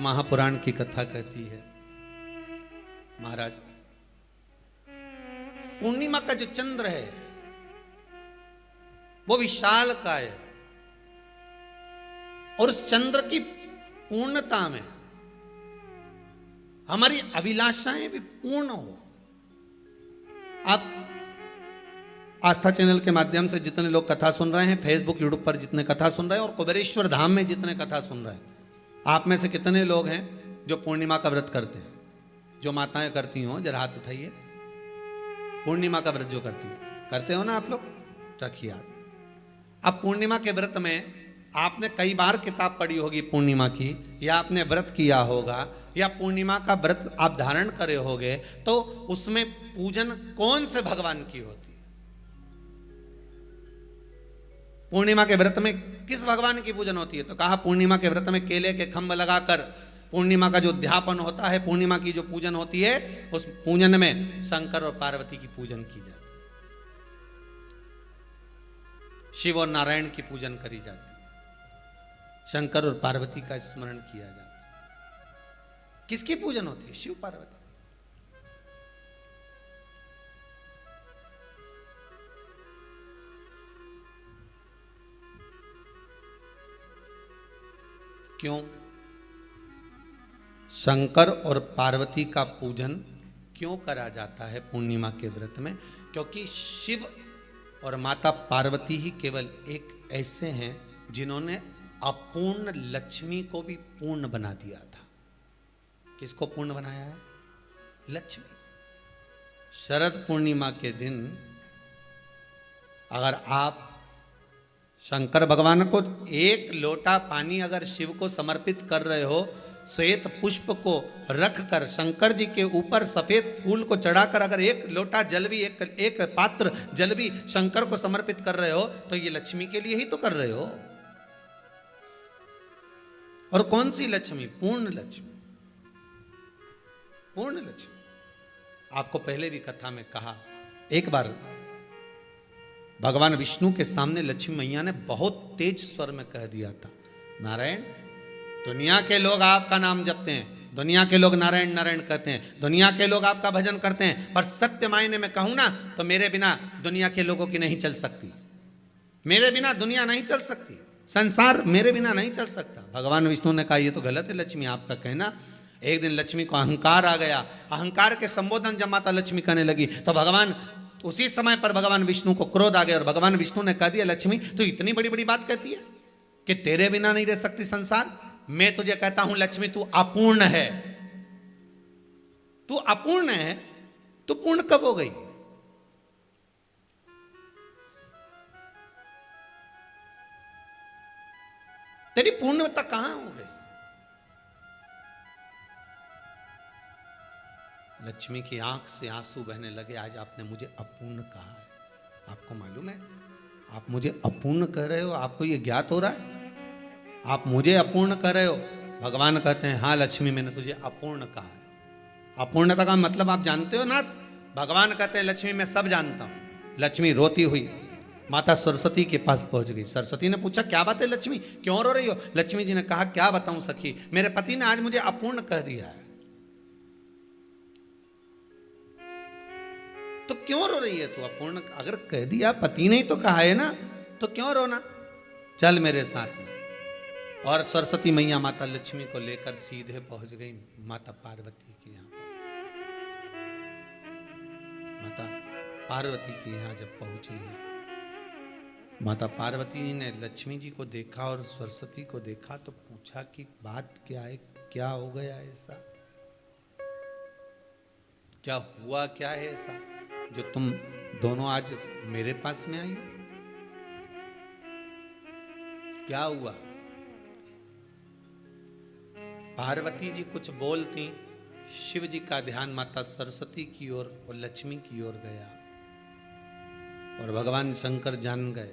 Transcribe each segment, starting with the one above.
महापुराण की कथा कहती है, महाराज पूर्णिमा का जो चंद्र है वो विशाल का है और उस चंद्र की पूर्णता में हमारी अभिलाषाएं भी पूर्ण हो। आप आस्था चैनल के माध्यम से जितने लोग कथा सुन रहे हैं, फेसबुक यूट्यूब पर जितने कथा सुन रहे हैं और कुबेरेश्वर धाम में जितने कथा सुन रहे हैं, आप में से कितने लोग हैं जो पूर्णिमा का व्रत करते हैं? जो माताएं करती हो जरा हाथ उठाइए। पूर्णिमा का व्रत जो करते हो ना आप लोग, रखिए हाथ। अब पूर्णिमा के व्रत में आपने कई बार किताब पढ़ी होगी पूर्णिमा की, या आपने व्रत किया होगा, या पूर्णिमा का व्रत आप धारण करे होगे, तो उसमें पूजन कौन से भगवान की होती है? पूर्णिमा के व्रत में किस भगवान की पूजन होती है? तो कहा पूर्णिमा के व्रत में केले के खंभ लगाकर पूर्णिमा का जो अध्यापन होता है, पूर्णिमा की जो पूजन होती है, उस पूजन में शंकर और पार्वती की पूजन की जाती है, शिव और नारायण की पूजन करी जाती है, शंकर और पार्वती का स्मरण किया जाता है। किसकी पूजन होती है? शिव पार्वती। क्यों शंकर और पार्वती का पूजन क्यों करा जाता है पूर्णिमा के व्रत में? क्योंकि शिव और माता पार्वती ही केवल एक ऐसे हैं जिन्होंने अपूर्ण लक्ष्मी को भी पूर्ण बना दिया था। किसको पूर्ण बनाया है? लक्ष्मी। शरद पूर्णिमा के दिन अगर आप शंकर भगवान को एक लोटा पानी अगर शिव को समर्पित कर रहे हो, श्वेत पुष्प को रखकर शंकर जी के ऊपर सफेद फूल को चढ़ाकर अगर एक लोटा जल भी, एक पात्र जल भी शंकर को समर्पित कर रहे हो, तो ये लक्ष्मी के लिए ही तो कर रहे हो। और कौन सी लक्ष्मी? पूर्ण लक्ष्मी। पूर्ण लक्ष्मी। आपको पहले भी कथा में कहा, एक बार भगवान विष्णु के सामने लक्ष्मी मैया ने बहुत तेज स्वर में कह दिया था, नारायण, दुनिया के लोग आपका नाम जपते हैं, दुनिया के लोग नारायण नारायण कहते हैं, दुनिया के लोग आपका भजन करते हैं, पर सत्य मायने में कहूं ना तो मेरे बिना दुनिया के लोगों की नहीं चल सकती। मेरे बिना दुनिया नहीं चल सकती, संसार मेरे बिना नहीं चल सकता। भगवान विष्णु ने कहा, ये तो गलत है लक्ष्मी आपका कहना। एक दिन लक्ष्मी को अहंकार आ गया। अहंकार के संबोधन जब माता लक्ष्मी करने लगी तो भगवान, उसी समय पर भगवान विष्णु को क्रोध आ गया और भगवान विष्णु ने कह दिया, लक्ष्मी तू इतनी बड़ी बड़ी बात कहती है कि तेरे बिना नहीं रह सकती संसार। मैं तुझे कहता हूं लक्ष्मी, तू अपूर्ण है। तू अपूर्ण है, तू पूर्ण कब हो गई? तेरी पूर्णता कहां हो गई? लक्ष्मी की आंख से आंसू बहने लगे। आज आपने मुझे अपूर्ण कहा है। आपको मालूम है आप मुझे अपूर्ण कह रहे हो? आपको यह ज्ञात हो रहा है आप मुझे अपूर्ण कह रहे हो? भगवान कहते हैं, हाँ लक्ष्मी, मैंने तुझे अपूर्ण कहा है। अपूर्णता का मतलब आप जानते हो ना? भगवान कहते हैं, लक्ष्मी मैं सब जानता हूं। लक्ष्मी रोती हुई माता सरस्वती के पास पहुंच गई। सरस्वती ने पूछा, क्या बात है लक्ष्मी, क्यों रो रही हो? लक्ष्मी जी ने कहा, क्या बताऊं सखी, मेरे पति ने आज मुझे अपूर्ण कह दिया है। तो क्यों रो रही है तू? अपूर्ण अगर कह दिया, पति ने ही तो कहा है ना, तो क्यों रोना? चल मेरे साथ में। और सरस्वती मैया माता लक्ष्मी को लेकर सीधे पहुंच गई माता पार्वती के यहां। माता पार्वती के यहां जब पहुंची, माता पार्वती ने लक्ष्मी जी को देखा और सरस्वती को देखा तो पूछा कि बात क्या है, क्या हो गया ऐसा, क्या हुआ, क्या है ऐसा जो तुम दोनों आज मेरे पास में आई? क्या हुआ? पार्वती जी कुछ बोलती, शिव जी का ध्यान माता सरस्वती की ओर और लक्ष्मी की ओर गया और भगवान शंकर जान गए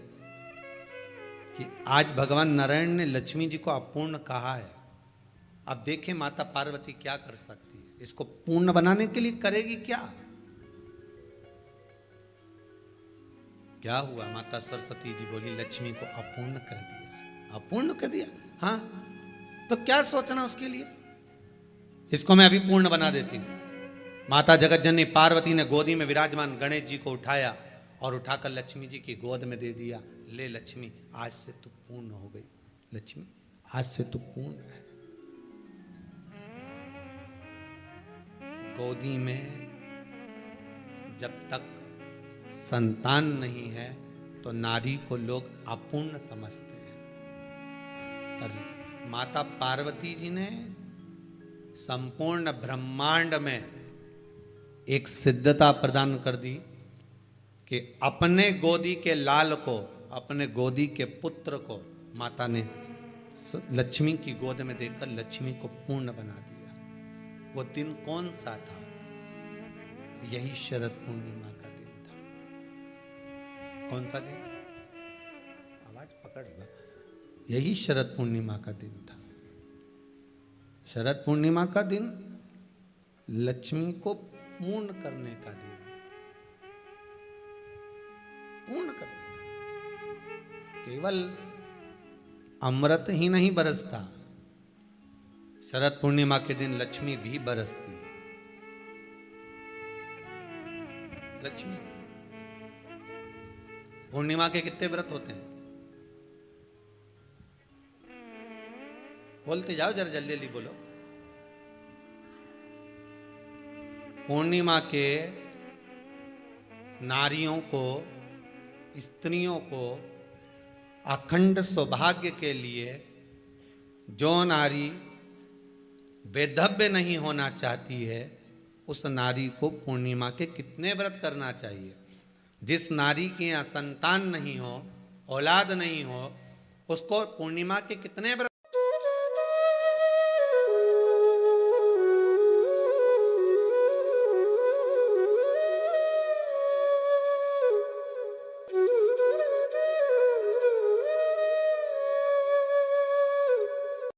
कि आज भगवान नारायण ने लक्ष्मी जी को अपूर्ण कहा है। अब देखें माता पार्वती क्या कर सकती है, इसको पूर्ण बनाने के लिए करेगी क्या? क्या हुआ? माता सरस्वती जी बोली, लक्ष्मी को अपूर्ण कह दिया। अपूर्ण कह दिया? हाँ, तो क्या सोचना उसके लिए? इसको मैं अभी पूर्ण बना देती हूं। माता जगत जननी पार्वती ने गोदी में विराजमान गणेश जी को उठाया और उठाकर लक्ष्मी जी की गोद में दे दिया। ले लक्ष्मी, आज से तू पूर्ण हो गई। लक्ष्मी, आज से तू पूर्ण है। गोदी में जब तक संतान नहीं है तो नारी को लोग अपूर्ण समझते हैं, पर माता पार्वती जी ने संपूर्ण ब्रह्मांड में एक सिद्धता प्रदान कर दी कि अपने गोदी के लाल को, अपने गोदी के पुत्र को माता ने लक्ष्मी की गोद में देकर लक्ष्मी को पूर्ण बना दिया। वो दिन कौन सा था? यही शरद पूर्णिमा का दिन था। कौन सा दिन? आवाज पकड़ लो। यही शरद पूर्णिमा का दिन था। शरद पूर्णिमा का दिन लक्ष्मी को पूर्ण करने का दिन, पूर्ण करने का। केवल अमृत ही नहीं बरसता, शरद पूर्णिमा के दिन लक्ष्मी भी बरसती है। लक्ष्मी पूर्णिमा के कितने व्रत होते हैं? बोलते जाओ, जरा जल्दी जल्दी बोलो। पूर्णिमा के नारियों को, स्त्रियों को अखंड सौभाग्य के लिए, जो नारी वैधव्य नहीं होना चाहती है, उस नारी को पूर्णिमा के कितने व्रत करना चाहिए? जिस नारी के यहाँ संतान नहीं हो, औलाद नहीं हो, उसको पूर्णिमा के कितने व्रत